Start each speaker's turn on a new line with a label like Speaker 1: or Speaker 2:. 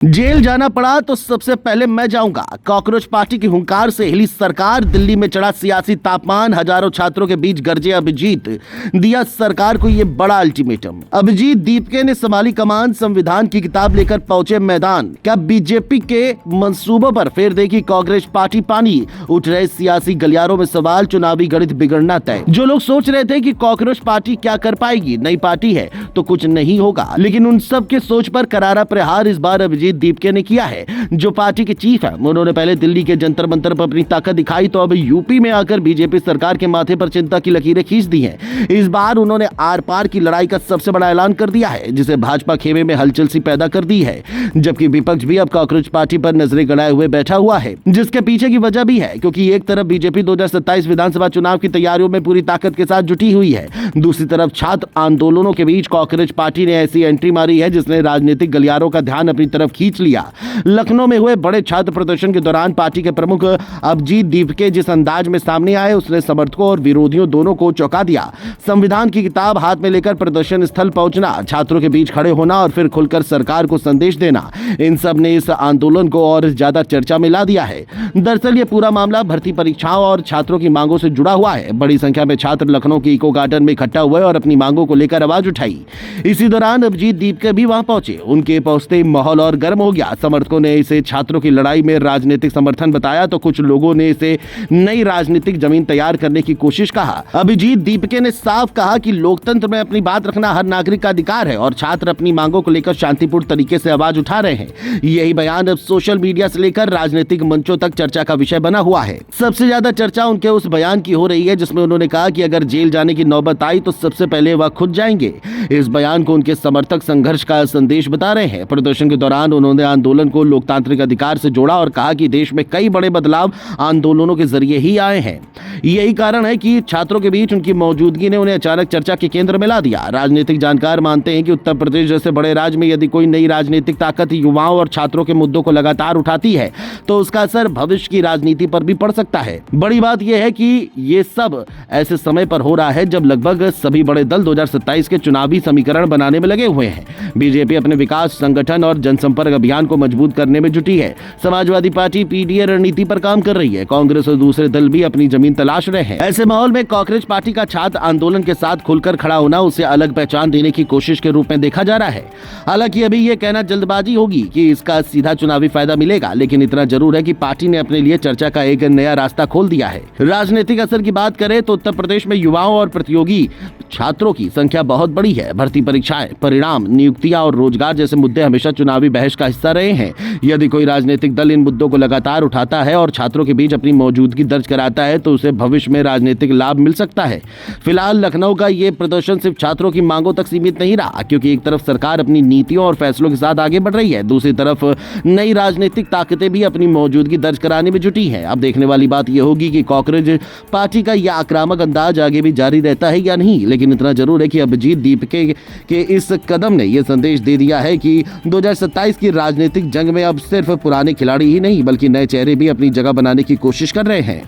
Speaker 1: Jail जाना पड़ा तो सबसे पहले मैं जाऊंगा। कॉकरोच पार्टी की हुंकार से हिली सरकार। दिल्ली में चढ़ा सियासी तापमान। हजारों छात्रों के बीच गरजे अभिजीत। दिया सरकार को ये बड़ा अल्टीमेटम। अभिजीत दीपके ने संभाली कमान। संविधान की किताब लेकर पहुंचे मैदान। क्या बीजेपी के मंसूबों पर फिर देखी कांग्रेस पार्टी पानी? उठ रहे सियासी गलियारों में सवाल। चुनावी गणित बिगड़ना तय। जो लोग सोच रहे थे कि कांग्रेस पार्टी क्या कर पाएगी, नई पार्टी है तो कुछ नहीं होगा, लेकिन उन सब के सोच पर करारा प्रहार इस बार अभिजीत दीपके ने किया है। जो पार्टी के चीफ है, उन्होंने पहले दिल्ली के जंतर मंतर पर अपनी ताकत दिखाई तो अब यूपी में आकर बीजेपी सरकार के माथे पर चिंता की लकीरें खींच दी हैं। इस बार उन्होंने आर पार की लड़ाई का सबसे बड़ा ऐलान कर दिया है, जिसे भाजपा खेमे में हलचल सी पैदा कर दी है। जबकि विपक्ष भी अब कांग्रेस पार्टी पर नजरें गड़ाए हुए बैठा हुआ है, जिसके पीछे की वजह भी है, क्योंकि एक तरफ बीजेपी 2027 विधानसभा चुनाव की तैयारियों में पूरी ताकत के साथ जुटी हुई है, दूसरी तरफ छात्र आंदोलनों के बीच कांग्रेस पार्टी ने ऐसी एंट्री मारी है जिसने राजनीतिक गलियारों का ध्यान अपनी तरफ खींच लिया। लखनऊ में हुए बड़े छात्र प्रदर्शन के दौरान पार्टी के प्रमुख अभिजीत दीपके जिस अंदाज में सामने आए, उसने समर्थकों और विरोधियों दोनों को चौंका दिया। संविधान की किताब हाथ में लेकर प्रदर्शन स्थल पहुंचना, छात्रों के बीच खड़े होना और फिर खुलकर सरकार को संदेश देना, इन सब ने इस आंदोलन को और ज्यादा चर्चा में ला दिया है। दरअसल ये पूरा मामला भर्ती परीक्षाओं और छात्रों की मांगों से जुड़ा हुआ है। बड़ी संख्या में छात्र लखनऊ के इको गार्डन में इकट्ठा हुए और अपनी मांगों को लेकर आवाज उठाई। इसी दौरान अभिजीत दीपके भी वहां पहुंचे। उनके पहुंचते ही माहौल और गर्म हो गया। समर्थकों ने इसे छात्रों की लड़ाई में राजनीतिक समर्थन बताया तो कुछ लोगों ने इसे नई राजनीतिक जमीन तैयार करने की कोशिश कहा। अभिजीत दीपके ने साफ कहा कि लोकतंत्र में अपनी बात रखना हर नागरिक का अधिकार है और छात्र अपनी मांगों को लेकर शांतिपूर्ण तरीके से आवाज उठा रहे हैं। यही बयान अब सोशल मीडिया से लेकर राजनीतिक मंचों तक चर्चा का विषय बना हुआ है। सबसे ज्यादा चर्चा उनके उस बयान की हो रही है जिसमें उन्होंने कहा कि अगर जेल जाने की नौबत आई तो सबसे पहले वह खुद जाएंगे। इस बयान को उनके समर्थक संघर्ष का संदेश बता रहे हैं। प्रदर्शन के दौरान उन्होंने आंदोलन को लोकतांत्रिक अधिकार से जोड़ा और कहा कि देश में कई बड़े बदलाव आंदोलनों के जरिए ही आए हैं। यही कारण है कि छात्रों के बीच उनकी मौजूदगी ने उन्हें अचानक चर्चा के केंद्र में ला दिया। राजनीतिक जानकार मानते हैं कि उत्तर प्रदेश जैसे बड़े राज्य में यदि कोई नई राजनीतिक ताकत युवाओं और छात्रों के मुद्दों को लगातार उठाती है तो उसका असर भविष्य की राजनीति पर भी पड़ सकता है। बड़ी बात यह है कि ये सब ऐसे समय पर हो रहा है जब लगभग सभी बड़े दल 2027 के चुनावी समीकरण बनाने में लगे हुए हैं। बीजेपी अपने विकास, संगठन और जनसंपर्क अभियान को मजबूत करने में जुटी है। समाजवादी पार्टी पीडीए रणनीति पर काम कर रही है। कांग्रेस और दूसरे दल भी अपनी जमीन तलाश रहे हैं। ऐसे माहौल में कांग्रेस पार्टी का छात्र आंदोलन के साथ खुलकर खड़ा होना उसे अलग पहचान देने की कोशिश के रूप में देखा जा रहा है। हालांकि अभी ये कहना जल्दबाजी होगी कि इसका सीधा चुनावी फायदा मिलेगा, लेकिन इतना जरूर है कि पार्टी ने अपने लिए चर्चा का एक नया रास्ता खोल दिया है। राजनीतिक असर की बात करें तो उत्तर प्रदेश में युवाओं और प्रतियोगी छात्रों की संख्या बहुत बड़ी है। भर्ती परीक्षाएं, परिणाम, नियुक्तियां और रोजगार जैसे मुद्दे हमेशा चुनावी बहस का हिस्सा रहे हैं। यदि कोई राजनीतिक दल इन मुद्दों को लगातार उठाता है और छात्रों के बीच अपनी मौजूदगी दर्ज कराता है तो उसे भविष्य में राजनीतिक लाभ मिल सकता है। फिलहाल लखनऊ का ये प्रदर्शन सिर्फ छात्रों की मांगों तक सीमित नहीं रहा, क्योंकि एक तरफ सरकार अपनी नीतियों और फैसलों के साथ आगे बढ़ रही है, दूसरी तरफ नई राजनीतिक ताकतें भी अपनी मौजूदगी दर्ज कराने में जुटी हैं। अब देखने वाली बात यह होगी कि कांग्रेस पार्टी का यह आक्रामक अंदाज आगे भी जारी रहता है या नहीं। लेकिन इतना जरूर है कि अभिजीत दीपके के इस कदम ने यह संदेश दे दिया है कि 2027 की राजनीतिक जंग में अब सिर्फ पुराने खिलाड़ी ही नहीं बल्कि नए चेहरे भी अपनी जगह बनाने की कोशिश कर रहे हैं।